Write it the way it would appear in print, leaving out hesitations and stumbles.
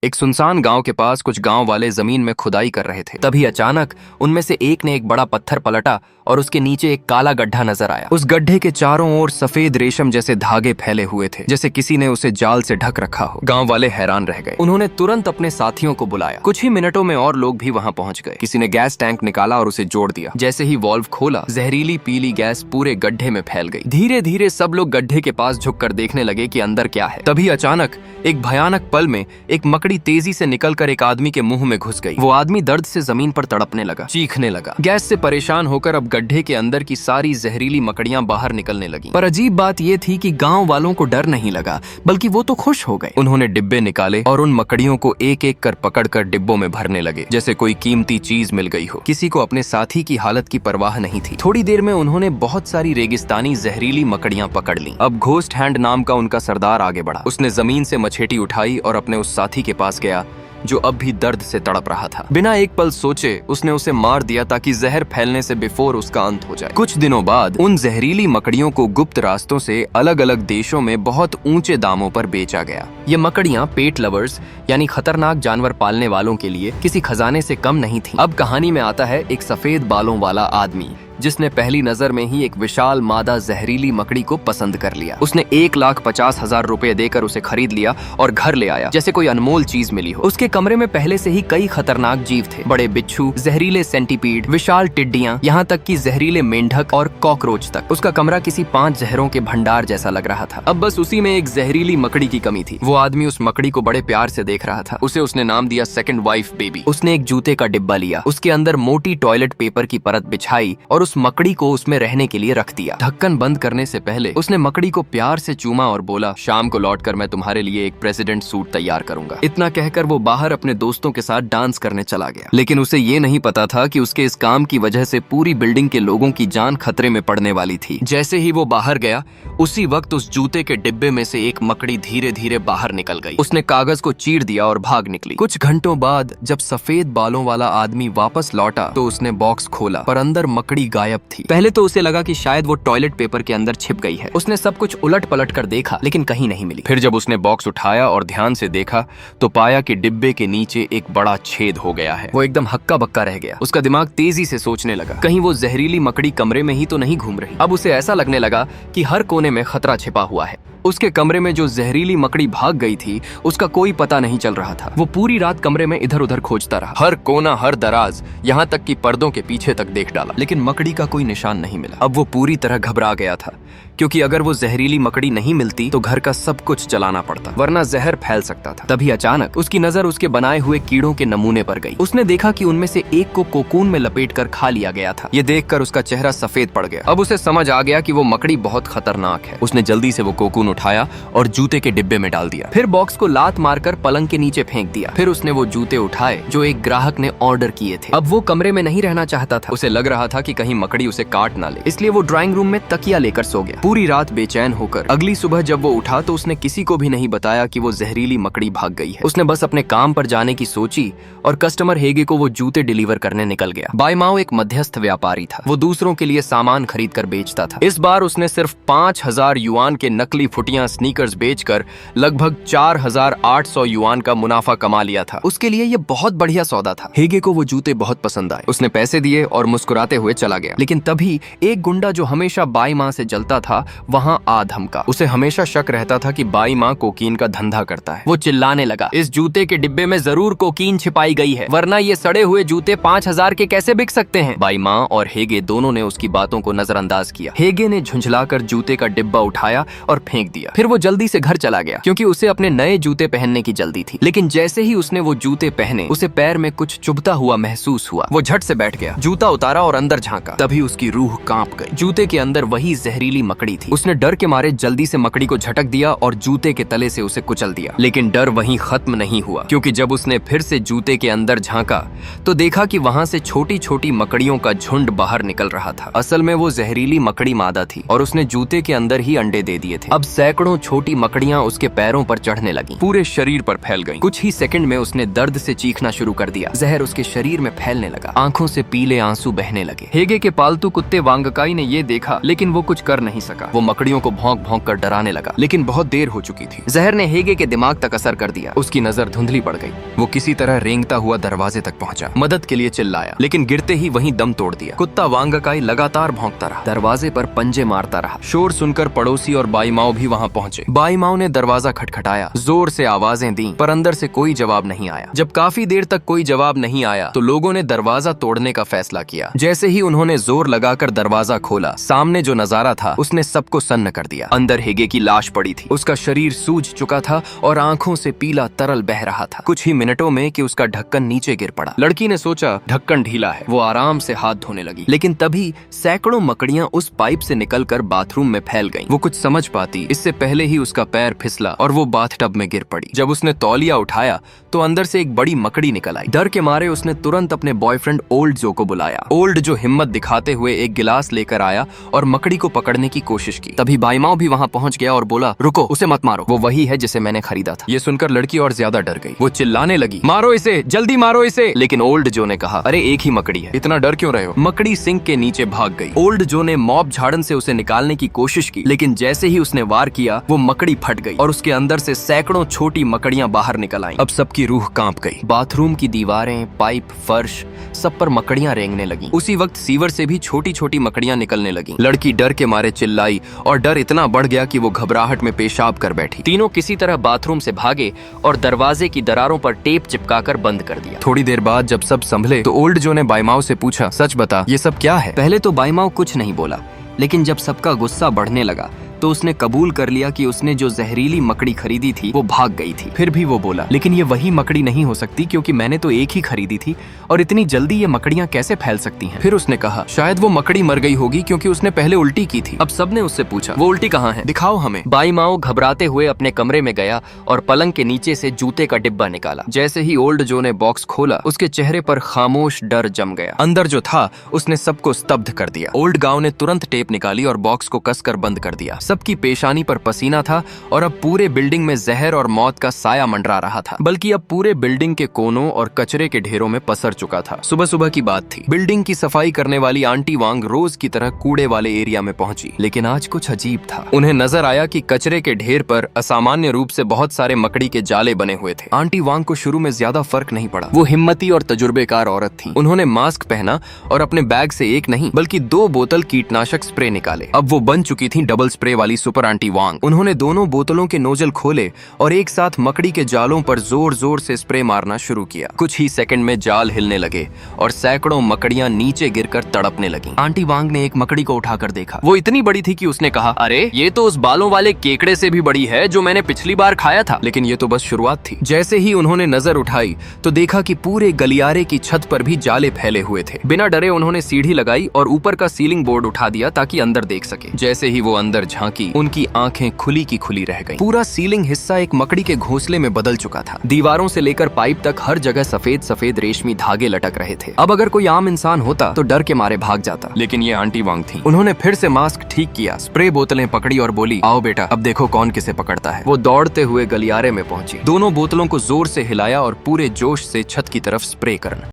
एक सुनसान गांव के पास कुछ गांव वाले जमीन में खुदाई कर रहे थे। तभी अचानक उनमें से एक ने एक बड़ा पत्थर पलटा और उसके नीचे एक काला गड्ढा नजर आया। उस गड्ढे के चारों ओर सफेद रेशम जैसे धागे फैले हुए थे, जैसे किसी ने उसे जाल से ढक रखा हो। गांव वाले हैरान रह गए। उन्होंने तुरंत अपने साथियों को बुलाया। कुछ ही मिनटों में और लोग भी वहां पहुंच गए। किसी ने गैस टैंक निकाला और उसे जोड़ दिया। जैसे ही वाल्व खोला, जहरीली पीली गैस पूरे गड्ढे में फैल गई। धीरे धीरे सब लोग गड्ढे के पास झुककर देखने लगे कि अंदर क्या है। तभी अचानक एक भयानक पल में एक मकड़ी तेजी से निकलकर एक आदमी के मुंह में घुस गई। वो आदमी दर्द से जमीन पर तड़पने लगा, चीखने लगा। गैस से परेशान होकर अब गड्ढे के अंदर की सारी जहरीली मकड़ियां बाहर निकलने लगी। पर अजीब बात ये थी कि गांव वालों को डर नहीं लगा, बल्कि वो तो खुश हो गए। उन्होंने डिब्बे निकाले और उन मकड़ियों को एक एक कर पकड़कर डिब्बों में भरने लगे, जैसे कोई कीमती चीज मिल गई हो। किसी को अपने साथी की हालत की परवाह नहीं थी। थोड़ी देर में उन्होंने बहुत सारी रेगिस्तानी जहरीली मकड़ियां पकड़ ली। अब घोस्ट हैंड नाम का उनका सरदार आगे बढ़ा। उसने जमीन से मछेटी उठाई और अपने उस साथी के पास गया जो अब भी दर्द से तड़प रहा था। बिना एक पल सोचे उसने उसे मार दिया ताकि जहर फैलने से बिफोर उसका अंत हो जाए। कुछ दिनों बाद उन जहरीली मकड़ियों को गुप्त रास्तों से अलग अलग देशों में बहुत ऊंचे दामों पर बेचा गया। ये मकड़ियां पेट लवर्स यानी खतरनाक जानवर पालने वालों के लिए किसी खजाने से कम नहीं थी। अब कहानी में आता है एक सफेद बालों वाला आदमी जिसने पहली नजर में ही एक विशाल मादा जहरीली मकड़ी को पसंद कर लिया। उसने 1,50,000 रुपए देकर उसे खरीद लिया और घर ले आया जैसे कोई अनमोल चीज मिली हो। उसके कमरे में पहले से ही कई खतरनाक जीव थे, बड़े बिच्छू, जहरीले सेंटीपीड, विशाल टिड्डियां, यहाँ तक कि जहरीले मेंढक और कॉकरोच तक। उसका कमरा किसी 5 जहरों के भंडार जैसा लग रहा था। अब बस उसी में एक जहरीली मकड़ी की कमी थी। वो आदमी उस मकड़ी को बड़े प्यार से देख रहा था। उसे उसने नाम दिया सेकंड वाइफ बेबी। उसने एक जूते का डिब्बा लिया, उसके अंदर मोटी टॉयलेट पेपर की परत बिछाई और उस मकड़ी को उसमें रहने के लिए रख दिया। ढक्कन बंद करने से पहले उसने मकड़ी को प्यार से चूमा और बोला, शाम को लौटकर मैं तुम्हारे लिए एक प्रेसिडेंट सूट तैयार करूंगा। इतना कहकर वो बाहर अपने दोस्तों के साथ डांस करने चला गया। लेकिन उसे ये नहीं पता था कि उसके इस काम की वजह से पूरी बिल्डिंग के लोगों की जान खतरे में पड़ने वाली थी। जैसे ही वो बाहर गया, उसी वक्त उस जूते के डिब्बे में से एक मकड़ी धीरे धीरे बाहर निकल गई। उसने कागज को चीर दिया और भाग निकली। कुछ घंटों बाद जब सफेद बालों वाला आदमी वापस लौटा तो उसने बॉक्स खोला, पर अंदर मकड़ी गायब थी। पहले तो उसे लगा कि शायद वो टॉयलेट पेपर के अंदर छिप गई है। उसने सब कुछ उलट पलट कर देखा, लेकिन कहीं नहीं मिली। फिर जब उसने बॉक्स उठाया और ध्यान से देखा तो पाया कि डिब्बे के नीचे एक बड़ा छेद हो गया है। वो एकदम हक्का बक्का रह गया। उसका दिमाग तेजी से सोचने लगा, कहीं वो जहरीली मकड़ी कमरे में ही तो नहीं घूम रही। अब उसे ऐसा लगने लगा कि हर कोने में खतरा छिपा हुआ है। उसके कमरे में जो जहरीली मकड़ी भाग गई थी उसका कोई पता नहीं चल रहा था। वो पूरी रात कमरे में इधर उधर खोजता रहा, हर कोना, हर दराज, यहाँ तक कि पर्दों के पीछे तक देख डाला, लेकिन मकड़ी का कोई निशान नहीं मिला। अब वो पूरी तरह घबरा गया था, क्योंकि अगर वो जहरीली मकड़ी नहीं मिलती तो घर का सब कुछ जलाना पड़ता, वरना जहर फैल सकता था। तभी अचानक उसकी नजर उसके बनाए हुए कीड़ों के नमूने पर गई। उसने देखा कि उनमें से एक को कोकून में लपेटकर खा लिया गया था। ये देखकर उसका चेहरा सफेद पड़ गया। अब उसे समझ आ गया कि वो मकड़ी बहुत खतरनाक है। उसने जल्दी से वो कोकून उठाया और जूते के डिब्बे में डाल दिया। फिर बॉक्स को लात मारकर पलंग के नीचे फेंक दिया। फिर उसने वो जूते उठाए जो एक ग्राहक ने ऑर्डर किए थे। अब वो कमरे में नहीं रहना चाहता था। उसे लग रहा था कि कहीं मकड़ी उसे काट ना ले, इसलिए वो ड्राइंग रूम में तकिया लेकर सो गया, पूरी रात बेचैन होकर। अगली सुबह जब वो उठा तो उसने किसी को भी नहीं बताया कि वो जहरीली मकड़ी भाग गई है। उसने बस अपने काम पर जाने की सोची और कस्टमर हेगे को वो जूते डिलीवर करने निकल गया। बाईमाओ एक मध्यस्थ व्यापारी था। वो दूसरों के लिए सामान खरीद कर बेचता था। इस बार उसने सिर्फ 5,000 युआन के नकली फुटियां स्नीकर्स बेचकर लगभग 4,800 युआन का मुनाफा कमा लिया था। उसके लिए ये बहुत बढ़िया सौदा था। हेगे को वो जूते बहुत पसंद आए। उसने पैसे दिए और मुस्कुराते हुए चला गया। लेकिन तभी एक गुंडा जो हमेशा बाई माँ से जलता था वहाँ आ धमका। उसे हमेशा शक रहता था कि बाई माँ कोकीन का धंधा करता है। वो चिल्लाने लगा, इस जूते के डिब्बे में जरूर कोकीन छिपाई गई है, वरना ये सड़े हुए जूते 5,000 के कैसे बिक सकते हैं। बाई माँ और हेगे दोनों ने उसकी बातों को नजरअंदाज किया। हेगे ने झुंझलाकर जूते का डिब्बा उठाया और फेंक दिया। फिर वो जल्दी से घर चला गया, क्योंकि उसे अपने नए जूते पहनने की जल्दी थी। लेकिन जैसे ही उसने वो जूते पहने उसे पैर में कुछ चुभता हुआ महसूस हुआ। वो झट से बैठ गया, जूता उतारा और अंदर झांका। तभी उसकी रूह कांप गई। जूते के अंदर वही जहरीली मकड़ी थी। उसने डर के मारे जल्दी से मकड़ी को झटक दिया और जूते के तले से उसे कुचल दिया। लेकिन डर वहीं खत्म नहीं हुआ, क्योंकि जब उसने फिर से जूते के अंदर झांका तो देखा कि वहां से छोटी छोटी मकड़ियों का झुंड बाहर निकल रहा था। असल में वो जहरीली मकड़ी मादा थी और उसने जूते के अंदर ही अंडे दे दिए थे। अब सैकड़ों छोटी मकड़ियां उसके पैरों पर चढ़ने लगी, पूरे शरीर पर फैल गईं। कुछ ही सेकंड में उसने दर्द से चीखना शुरू कर दिया। जहर उसके शरीर में फैलने लगा, आंखों से पीले आंसू बहने लगे। हेगे के पालतू कुत्ते वांगकाई ने ये देखा, लेकिन वो कुछ कर नहीं सका। सका। वो मकड़ियों को भौंक भौंक कर डराने लगा, लेकिन बहुत देर हो चुकी थी। जहर ने हेगे के दिमाग तक असर कर दिया। उसकी नजर धुंधली पड़ गई। वो किसी तरह रेंगता हुआ दरवाजे तक पहुंचा, मदद के लिए चिल्लाया, लेकिन गिरते ही वहीं दम तोड़ दिया। कुत्ता वांगकाई लगातार भौंकता रहा, दरवाजे पर पंजे मारता रहा। शोर सुनकर पड़ोसी और बाई माओ भी वहां पहुंचे। बाई माओ ने दरवाजा खटखटाया, जोर से आवाजें दी, पर अंदर से कोई जवाब नहीं आया। जब काफी देर तक कोई जवाब नहीं आया तो लोगों ने दरवाजा तोड़ने का फैसला किया। जैसे ही उन्होंने जोर लगाकर दरवाजा खोला, सामने जो नजारा था उसने सबको सन्न कर दिया। अंदर हेगे की लाश पड़ी थी। उसका शरीर सूज चुका था और आंखों से पीला तरल बह रहा था। कुछ ही मिनटों में कि उसका ढक्कन नीचे गिर पड़ा। लड़की ने सोचा ढक्कन ढीला है। वो आराम से हाथ धोने लगी, लेकिन तभी सैकड़ों मकड़ियां उस पाइप से निकलकर बाथरूम में फैल गईं। वो कुछ समझ पाती इससे पहले ही उसका पैर फिसला और वो बाथटब में गिर पड़ी। जब उसने तौलिया उठाया तो अंदर से एक बड़ी मकड़ी निकल आई। डर के मारे उसने तुरंत अपने बॉयफ्रेंड ओल्ड जो को बुलाया। ओल्ड जो हिम्मत दिखाते हुए एक गिलास लेकर आया और मकड़ी को पकड़ने की कोशिश की। तभी बाईमाओ भी वहां पहुंच गया और बोला, रुको, उसे मत मारो, वो वही है जिसे मैंने खरीदा था। ये सुनकर लड़की और ज्यादा डर गई। वो चिल्लाने लगी, मारो इसे, जल्दी मारो इसे। लेकिन ओल्ड जो ने कहा, अरे एक ही मकड़ी है, इतना डर क्यों रहे हो? मकड़ी सिंक के नीचे भाग गई। ओल्ड जो ने मॉप झाड़न से उसे निकालने की कोशिश की, लेकिन जैसे ही उसने वार किया वो मकड़ी फट गई और उसके अंदर से सैकड़ों छोटी मकड़ियां बाहर निकल आईं। अब सबकी रूह कांप गई। बाथरूम की दीवारें, पाइप, फर्श, सब पर मकड़ियां रेंगने लगी। उसी वक्त सीवर से भी छोटी छोटी मकड़ियां निकलने लगी। लड़की डर के मारे चिल्लाई और डर इतना बढ़ गया कि वो घबराहट में पेशाब कर बैठी। तीनों किसी तरह बाथरूम से भागे और दरवाजे की दरारों पर टेप चिपकाकर बंद कर दिया। थोड़ी देर बाद जब सब संभले तो ओल्ड जो ने बाईमाओ से पूछा, सच बता, ये सब क्या है? पहले तो बाईमाओ कुछ नहीं बोला, लेकिन जब सबका गुस्सा बढ़ने लगा तो उसने कबूल कर लिया कि उसने जो जहरीली मकड़ी खरीदी थी वो भाग गई थी। फिर भी वो बोला, लेकिन ये वही मकड़ी नहीं हो सकती क्योंकि मैंने तो एक ही खरीदी थी और इतनी जल्दी ये मकड़ियां कैसे फैल सकती हैं? फिर उसने कहा, शायद वो मकड़ी मर गई होगी क्योंकि उसने पहले उल्टी की थी। अब सबने उससे पूछा, वो उल्टी कहाँ है, दिखाओ हमें। बाईमाओ घबराते हुए अपने कमरे में गया और पलंग के नीचे से जूते का डिब्बा निकाला। जैसे ही ओल्ड जो ने बॉक्स खोला, उसके चेहरे पर खामोश डर जम गया। अंदर जो था उसने सबको स्तब्ध कर दिया। ओल्ड गांव ने तुरंत टेप निकाली और बॉक्स को कसकर बंद कर दिया। सबकी पेशानी पर पसीना था और अब पूरे बिल्डिंग में जहर और मौत का साया मंडरा रहा था, बल्कि अब पूरे बिल्डिंग के कोनों और कचरे के ढेरों में पसर चुका था। सुबह सुबह की बात थी। बिल्डिंग की सफाई करने वाली आंटी वांग रोज की तरह कूड़े वाले एरिया में पहुंची, लेकिन आज कुछ अजीब था। उन्हें नजर आया कि कचरे के ढेर पर असामान्य रूप से बहुत सारे मकड़ी के जाले बने हुए थे। आंटी वांग को शुरू में ज्यादा फर्क नहीं पड़ा। वो हिम्मती और तजुर्बेकार औरत थी। उन्होंने मास्क पहना और अपने बैग से एक नहीं बल्कि 2 बोतल कीटनाशक स्प्रे निकाले। अब वो बन चुकी थी डबल स्प्रे वाली सुपर आंटी वांग। उन्होंने दोनों बोतलों के नोजल खोले और एक साथ मकड़ी के जालों पर जोर जोर से स्प्रे मारना शुरू किया। कुछ ही सेकंड में जाल हिलने लगे और सैकड़ों मकड़ियां नीचे गिरकर तड़पने लगीं। आंटी वांग ने एक मकड़ी को उठाकर देखा। वो इतनी बड़ी थी कि उसने कहा, अरे ये तो उस बालों वाले केकड़े से भी बड़ी है जो मैंने पिछली बार खाया था। लेकिन ये तो बस शुरुआत थी। जैसे ही उन्होंने नजर उठाई तो देखा कि पूरे गलियारे की छत पर भी जाले फैले हुए थे। बिना डरे उन्होंने सीढ़ी लगाई और ऊपर का सीलिंग बोर्ड उठा दिया ताकि अंदर देख सके। जैसे ही वो अंदर झांकी, उनकी आंखें खुली की खुली रह गईं। पूरा सीलिंग हिस्सा एक मकड़ी के घोंसले में बदल चुका था। दीवारों से लेकर पाइप तक हर जगह सफेद सफेद रेशमी धागे लटक रहे थे। अब अगर कोई आम इंसान होता तो डर के मारे भाग जाता, लेकिन ये आंटी वांग थी। उन्होंने फिर से मास्क ठीक किया, स्प्रे बोतलें पकड़ी और बोली, आओ बेटा, अब देखो कौन किसे पकड़ता है। वो दौड़ते हुए गलियारे में पहुंची, दोनों बोतलों को जोर से हिलाया और पूरे जोश से छत की तरफ स्प्रे करना